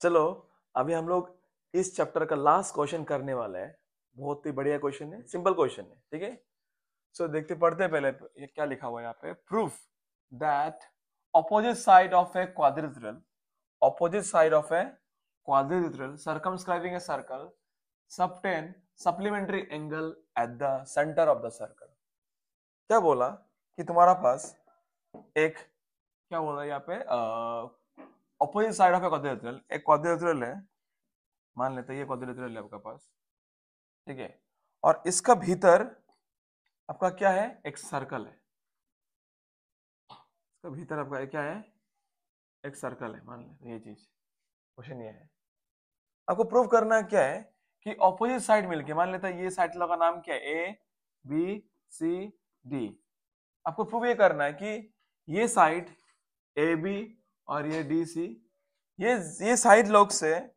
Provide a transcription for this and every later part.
चलो अभी हम लोग इस चैप्टर का लास्ट क्वेश्चन करने वाला है। बहुत ही बढ़िया क्वेश्चन है, सिंपल क्वेश्चन है, ठीक है। सो देखते पढ़ते हैं पहले ये क्या लिखा हुआ है यहाँ पे। Proof that opposite side of a quadrilateral, opposite side of a quadrilateral circumscribing a circle subtend supplementary angle at the centre of the circle. क्या बोला कि तुम्हारा पास एक, क्या बोला यहाँ पे, opposite side of a quadrilateral, एक क्वाड्रिलेटरल है, मान लेते हैं ये क्वाड्रिलेटरल है आपका पास, ठीक है। और इसका भीतर आपका क्या है, एक सर्कल है। इसका भीतर आपका क्या है, एक सर्कल है, मान लेते हैं ये चीज। क्वेश्चन ये है, आपको प्रूव करना क्या है कि ऑपोजिट साइड मिलके, मान लेते हैं ये साइड का नाम क्या है, ए बी सी डी। आपको प्रूव ये करना है कि ये साइड ए बी और ये डी सी, ये साइड लोग से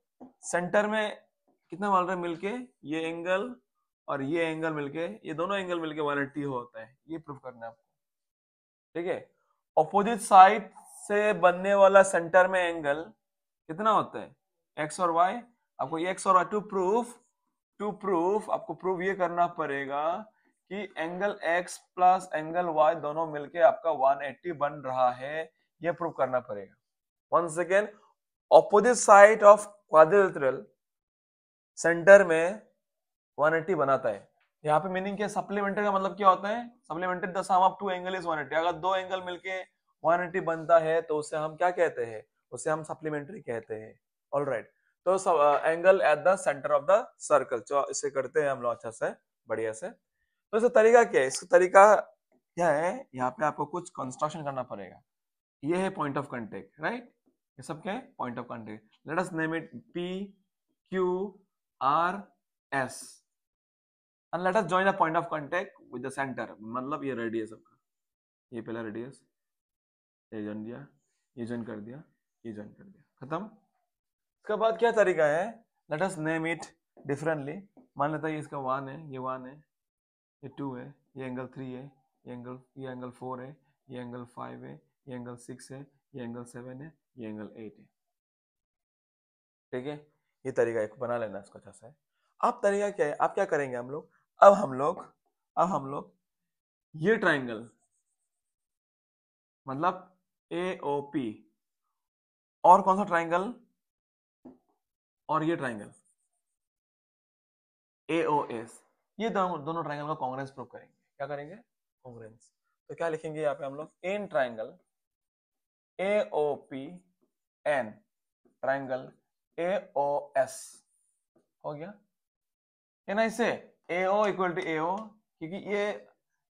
सेंटर में कितना मान रहे मिलके, ये एंगल और ये एंगल मिलके, ये दोनों एंगल मिलके 180 होता है। ये प्रूव करना है आपको, ठीक है। ऑपोजिट साइड से बनने वाला सेंटर में एंगल कितना होता है, एक्स और वाई। आपको ये एक्स और वाई टू प्रूफ आपको प्रूव ये करना पड़ेगा कि angle X plus angle Y दोनों मिलके आपका 180 बन रहा है। ये प्रूव करना पड़ेगा। Once again, opposite side of quadrilateral centre में 180 बनाता है। यहाँ पे मीनिंग क्या, सप्लीमेंट्री का मतलब क्या होता है, supplementary the sum of two angle is 180। अगर दो एंगल मिलके 180 बनता है तो उसे हम क्या कहते हैं, उसे हम सप्लीमेंट्री कहते हैं। ऑलराइट, तो angle at the centre of the circle, जो इसे करते हैं हम लोग अच्छा से बढ़िया से। तो इसका तरीका क्या है, इसका तरीका क्या है, यहाँ पे आपको कुछ कंस्ट्रक्शन करना पड़ेगा। ये है पॉइंट ऑफ कांटेक्ट, राइट। ये सब क्या है, point of contact. Let us name it P Q R S and let us join the point of contact with the center। मतलब ये रेडियस आपका, ये पहला रेडियस, ये जॉइन दिया, ये जॉइन कर दिया, ये जॉइन कर दिया, खत्म। इसके बाद क्या तरीका है, let us name it differently. मान लेता है ये इसका 1 है, ये 1 है, ये 2 है, ये एंगल 3 है, ये एंगल 4 है, ये एंगल 5 है, ये एंगल 6 है, ये एंगल 7 है, ये एंगल 8 है, ठीक है। ये तरीका एक बना लेना इसको अच्छा से। अब तरीका क्या है, आप क्या करेंगे, अब हम लोग ये ट्राइंगल मतलब AOP और कौन सा ट्राइंगल, और ये ट्राइंगल AOS, ये दोनों ट्राइंगल का कॉन्ग्रेंस प्रूव करेंगे। क्या करेंगे, कॉन्ग्रेंस। तो क्या लिखेंगे यहाँ पे हम लोग, in triangle AOP and triangle AOS, हो गया। कैन आई से AO इक्वल टू AO, क्योंकि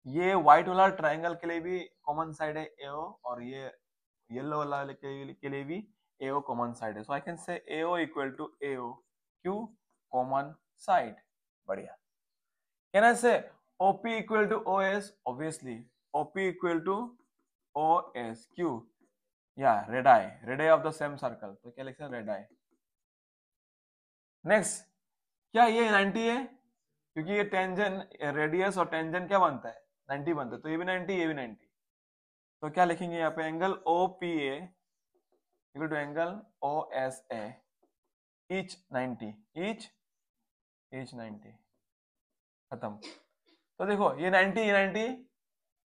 ये व्हाइट वाला ट्राइंगल के लिए भी कॉमन साइड है AO, और ये येलो वाला के लिए भी AO कॉमन साइड है। So I can say AO equal to AO, क्यों, कॉमन साइड, बढ़िया। Can I say OP equal to OS, obviously OP equal to OS, क्यों, या radii of the same circle, तो क्या लिखते हैं, रेडाई। नेक्स्ट, क्या ये 90 है, क्योंकि ये टेंजेंट, रेडियस और टेंजेंट क्या बनता है, 90 बनता है, तो ये भी 90, ये भी 90। तो क्या लिखेंगे यहाँ पे, angle OPA equal to angle OSA, each 90, each 90, खत्म। तो देखो ये 90,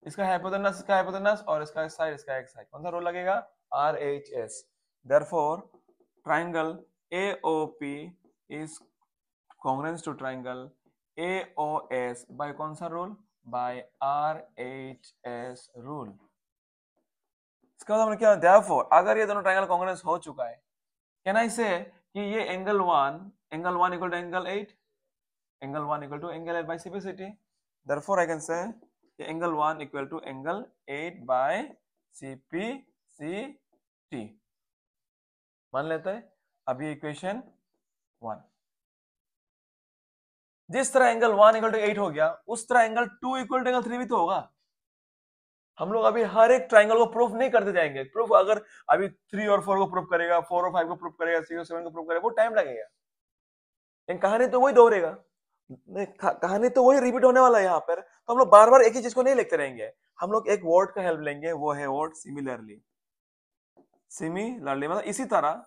इसका हाइपोटेनस और इसका साइड, कौन सा रोल लगेगा, RHS। Therefore triangle AOP is congruent to triangle AOS by कौन सा रूल, by RHS रूल। इसका मतलब क्या है, therefore अगर ये दोनों ट्राइंगल कॉन्ग्रुएंस हो चुका है, कैन आई से कि ये angle 1 equal to angle 8, angle 1 equal to angle 8 by CPCT। therefore I can say कि angle 1 equal to angle 8 by CPCT। मान लेते हैं अभी इक्वेशन 1। जिस तरह एंगल 1 इक्वल टू 8 हो गया, उस तरह एंगल 2 इक्वल टू एंगल 3 भी तो होगा। हम लोग अभी हर एक ट्राइंगल को प्रूफ नहीं करते जाएंगे। प्रूफ अगर अभी 3 और 4 को प्रूफ करेगा, 4 और 5 को प्रूफ करेगा, 6 और 7 को प्रूफ करेगा, वो टाइम लगेगा। लेकिन कहानी तो वही दोहरेगा, कहानी तो वही रिपीट होने वाला है यहाँ पर। तो हम लोग बार बार एक ही चीज को नहीं लिखते रहेंगे, हम लोग एक वर्ड का हेल्प लेंगे, वो है वर्ड सिमिलरली। मतलब इसी तरह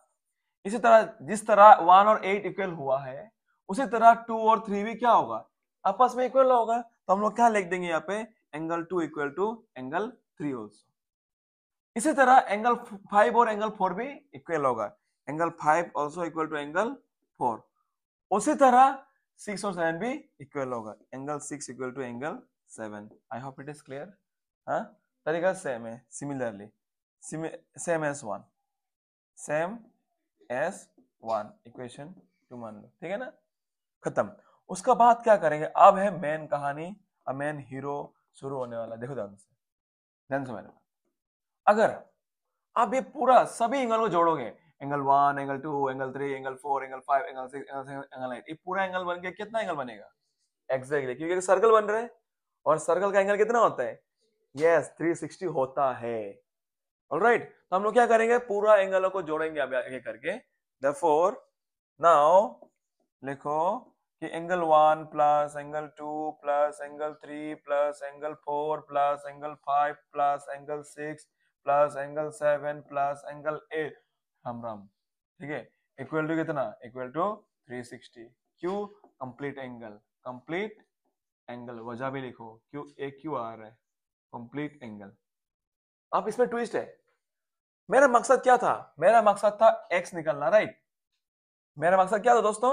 इसी तरह जिस तरह 1 और 8 इक्वल हुआ है, उसी तरह 2 और 3 भी क्या होगा, आपस में इक्वल होगा। तो हम लोग क्या लिख देंगे यहाँ पे, angle 2 equal to angle 3 also. इसी तरह एंगल 5 और एंगल 4 भी इक्वल होगा, angle 5 also equal to angle 4। उसी तरह 6 और 7 भी इक्वल होगा, angle 6 equal to angle 7। I hope it is clear. हाँ, तरीका सेम है, similarly same S 1, same S 1 equation 2 मान लो, ठीक है ना, खत्म। उसका बाद क्या करेंगे, अब है मेन कहानी, अब मेन हीरो शुरू होने वाला। देखो ध्यान से मेरे, अगर आप ये पूरा सभी एंगल को जोड़ोगे, angle 1, angle 2, angle 3, angle 4, angle 5, angle 6, angle 7, angle 8, ये पूरा एंगल बन के कितना एंगल बनेगा, एग्जैक्टली, क्योंकि सर्कल बन रहा है और सर्कल का एंगल कितना होता है, यस 360 होता है। ऑलराइट, तो हम लोग क्या करेंगे, पूरा एंगलों को जोड़ेंगे अब आगे करके। देयरफॉर नाउ लिखो कि angle 1 plus angle 2 plus angle 3 plus angle 4 plus angle 5 plus angle 6 plus angle 7 plus angle 8, Ram Ram, ठीक है, इक्वल टू कितना, इक्वल टू 360। क्यों, कंप्लीट एंगल, कंप्लीट एंगल, वजह भी लिखो क्यों, एक क्यों आ रहा है, कंप्लीट एंगल। अब इसमें ट्विस्ट है, मेरा मकसद क्या था, मेरा मकसद था एक्स निकलना, राइट, मेरा मकसद क्या था दोस्तों,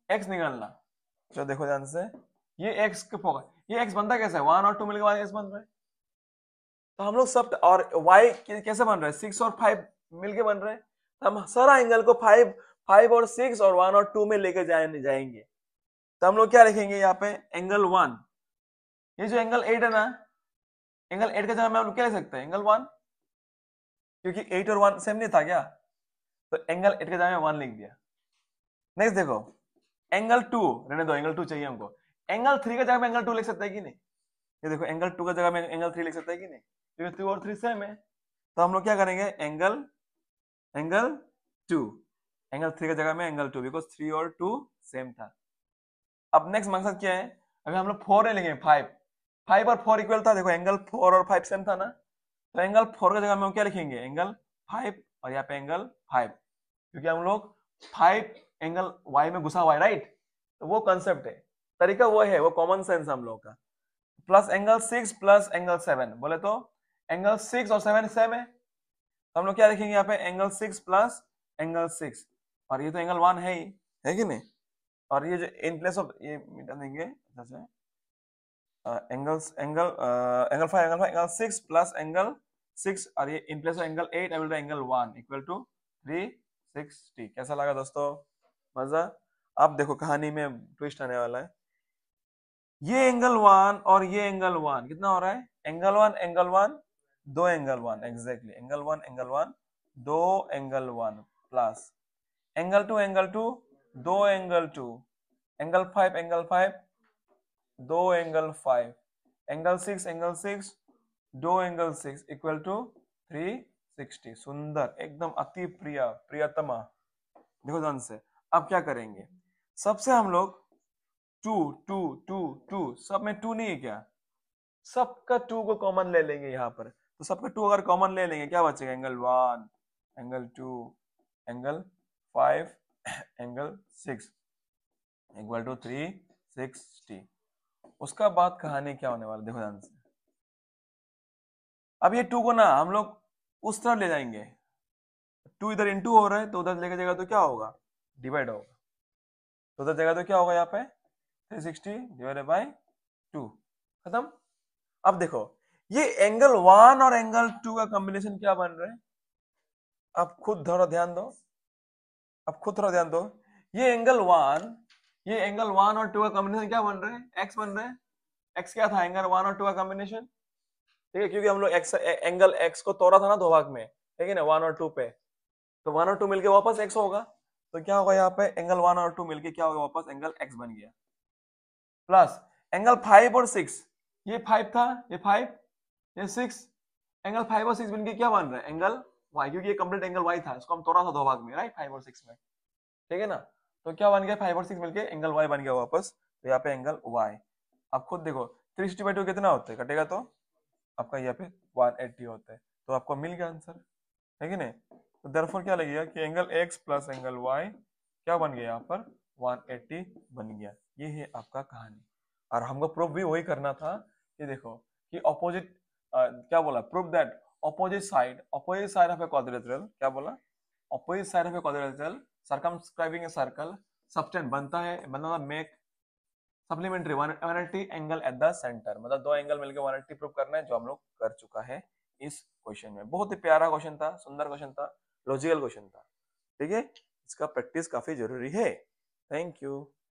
एक्स निकालना। चलो देखो ध्यान से, ये एक्स कब होगा, ये एक्स बनता कैसे है, 1 और 2 मिलकर एक्स बन रहा है, तो हम लोग सब, और वाई कैसे बन रहा है, 6 और 5 मिलके बन रहे हैं, तो हम सारा एंगल को 5 और 6 और 1 और 2 में लेकर जाएंगे। तो हम लोग क्या लिखेंगे यहाँ पे, एंगल 1, ये जो एंगल 8 है ना, एंगल 8 का जगह में हम लोग क्या लिख सकते हैं, एंगल 1, क्योंकि 8 और 1 सेम नहीं था क्या, तो एंगल 8 के जगह में 1 लिख दिया। नेक्स्ट देखो, एंगल 2 रहने दो, एंगल 2 चाहिए हमको, एंगल 3 का जगह में एंगल 2 लिख सकता है कि नहीं, ये देखो एंगल 2 का जगह में एंगल 3 लिख सकता है कि नहीं, क्योंकि 2 और 3 सेम है। तो हम लोग क्या करेंगे, एंगल एंगल 2, एंगल 3 का जगह में एंगल 2, बिकॉज 3 और 2 सेम था। अब नेक्स्ट मकसद क्या है, अगर हम लोग 4 लिखेंगे, 5 और 4 इक्वल था, देखो एंगल 4 और 5 सेम था ना, तो एंगल 4 का जगह में हम क्या लिखेंगे, एंगल 5, और यहाँ पे एंगल 5, क्योंकि हम लोग 5 एंगल y में घुसा हुआ है, राइट, तो वो कंसेप्ट है, तरीका वो है, वो कॉमन सेंस हम लोग का। प्लस एंगल 6 प्लस एंगल 7, बोले तो एंगल 6 और 7 सेम है, तो हम लोग क्या लिखेंगे यहाँ पे, एंगल 6 प्लस एंगल 6, और ये तो एंगल 1 है ही, है कि नहीं, और ये जो इन प्लेस ऑफ ये मिटा देंगे जैसे एंगल्स, एंगल 6 प्लस एंगल 6, और ये in place of angle 8 I will write angle 1 equal to 360। कैसा लगा दोस्तों, मजा। अब देखो कहानी में ट्विस्ट आने वाला है, ये एंगल 1 और ये एंगल 1 कितना हो रहा है, एंगल 1 दो एंगल 1, एग्जैक्टली, एंगल 1 दो एंगल 1 प्लस एंगल 2 दो एंगल 2, एंगल 5 दो एंगल 5, एंगल 6 दो एंगल 6 इक्वल टू 360। सुंदर, एकदम अति प्रियतमा। देखो ध्यान से, अब क्या करेंगे, सबसे हम लोग 2 2 2 2, सब में 2 नहीं है क्या, सबका 2 को कॉमन ले लेंगे यहाँ पर, तो सबका 2 अगर कॉमन ले लेंगे क्या बचेगा, angle 1, angle 2, angle 5, angle 6 equal to 360। उसका बाद कहानी क्या होने वाला, देखो ध्यान से, अब ये 2 को ना हम लोग उस तरफ ले जाएंगे, 2 इधर इंटू हो रहा है तो उधर लेके जाएगा तो क्या होगा, डिवाइड होगा, तो उधर जाएगा तो क्या होगा, यहाँ पे 360 डिवाइडेड बाय 2, खत्म। अब देखो, ये एंगल 1 और एंगल 2 का कॉम्बिनेशन क्या बन रहा है, अब खुद थोड़ा ध्यान दो, अब खुद थोड़ा ध्यान दो, ये एंगल 1 और 2 का कॉम्बिनेशन क्या बन रहा है, एक्स बन रहा है। एक्स क्या था, एंगल 1 और 2 का कॉम्बिनेशन, ठीक है, क्योंकि हम लोग एक्स एंगल एक्स को तोड़ा था ना दो भाग में, ठीक है ना, 1 और 2 पे, तो 1 और 2 मिलके वापस एक्स होगा, तो क्या होगा यहाँ पे, एंगल 1 और 2 मिलके क्या होगा, वापस एंगल एक्स बन गया, प्लस एंगल 5 और 6, ये 5 था, ये 5, ये 6, एंगल 5 और 6 मिलके क्या बन रहा है, एंगल y, क्योंकि ये कंप्लीट एंगल y था, इसको हम तोड़ा था दो भाग में, राइट, 5 और 6 में, ठीक है ना, तो क्या बन गया, 5 और 6 मिलके एंगल y बन गया वापस, तो यहाँ पे एंगल y। आप खुद देखो 360/2 कितना होता है, कटेगा तो आपका यहाँ पे 180 होता है, तो आपको मिल गया आंसर, है कि नहीं, तो देयरफॉर क्या लगेगा कि angle x plus angle y क्या बन गया यहाँ पर 180 बन गया। ये है आपका कहानी। और हमको प्रूफ भी वही करना था कि देखो कि ऑपोजिट क्या बोला, proof that opposite side of a quadrilateral, क्या बोला, opposite side of a quadrilateral circumscribing a circle subtend बनता है make supplementary 180 angle at the centre, मतलब दो एंगल मिलकर 180 प्रूव करना है, जो हम लोग कर चुका है इस क्वेश्चन में। बहुत ही प्यारा क्वेश्चन था, सुंदर क्वेश्चन था, लॉजिकल क्वेश्चन था। ठीक है, इसका प्रैक्टिस काफी जरूरी है। Thank you.